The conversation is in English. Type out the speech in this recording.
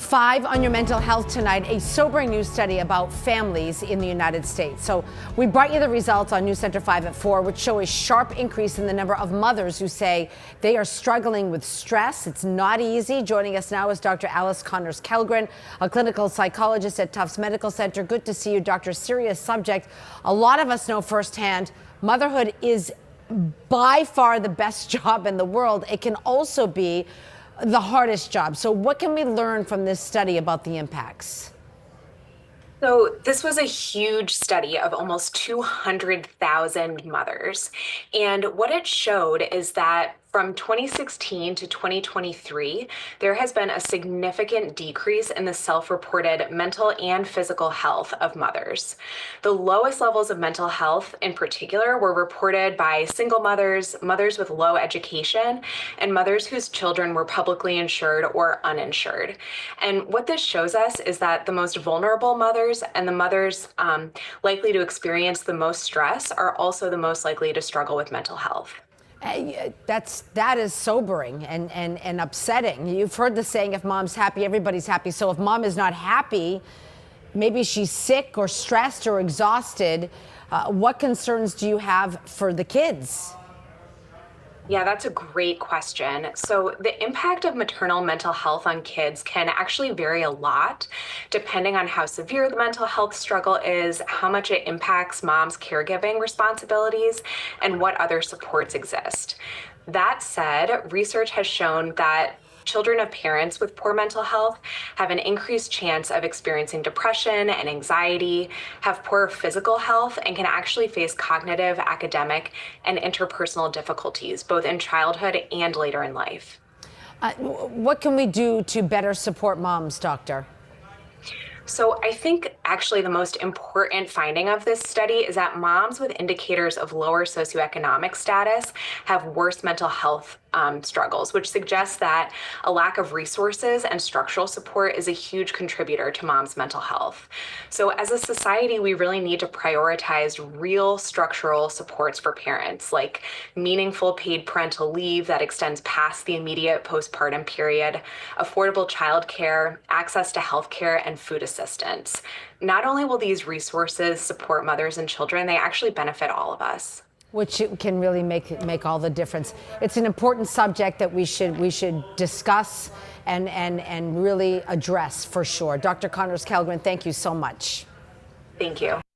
5 on your mental health tonight, a sobering new study about families in the United States. So we brought you the results on News Center 5 at 4, which show a sharp increase in the number of mothers who say they are struggling with stress. It's not easy. Joining us now is Dr. Alice Connors-Kellgren, a clinical psychologist at Tufts Medical Center. Good to see you, Doctor. Serious subject. A lot of us know firsthand motherhood is by far the best job in the world. It can also be the hardest job. So what can we learn from this study about the impacts? So this was a huge study of almost 200,000 mothers. And what it showed is that from 2016 to 2023, there has been a significant decrease in the self-reported mental and physical health of mothers. The lowest levels of mental health in particular were reported by single mothers, mothers with low education, and mothers whose children were publicly insured or uninsured. And what this shows us is that the most vulnerable mothers and the mothers likely to experience the most stress are also the most likely to struggle with mental health. That is sobering and upsetting. You've heard the saying, if mom's happy, everybody's happy. So if mom is not happy, maybe she's sick or stressed or exhausted. What concerns do you have for the kids? Yeah, that's a great question. So the impact of maternal mental health on kids can actually vary a lot depending on how severe the mental health struggle is, how much it impacts mom's caregiving responsibilities, and what other supports exist. That said, research has shown that children of parents with poor mental health have an increased chance of experiencing depression and anxiety, have poor physical health, and can actually face cognitive, academic, and interpersonal difficulties, both in childhood and later in life. What can we do to better support moms, doctor? So I think actually the most important finding of this study is that moms with indicators of lower socioeconomic status have worse mental health struggles, which suggests that a lack of resources and structural support is a huge contributor to mom's mental health. So as a society, we really need to prioritize real structural supports for parents, like meaningful paid parental leave that extends past the immediate postpartum period, affordable childcare, access to healthcare, and food assistance. Not only will these resources support mothers and children, they actually benefit all of us. Which can really make all the difference. It's an important subject that we should discuss and really address for sure. Dr. Connors-Kellgren, thank you so much. Thank you.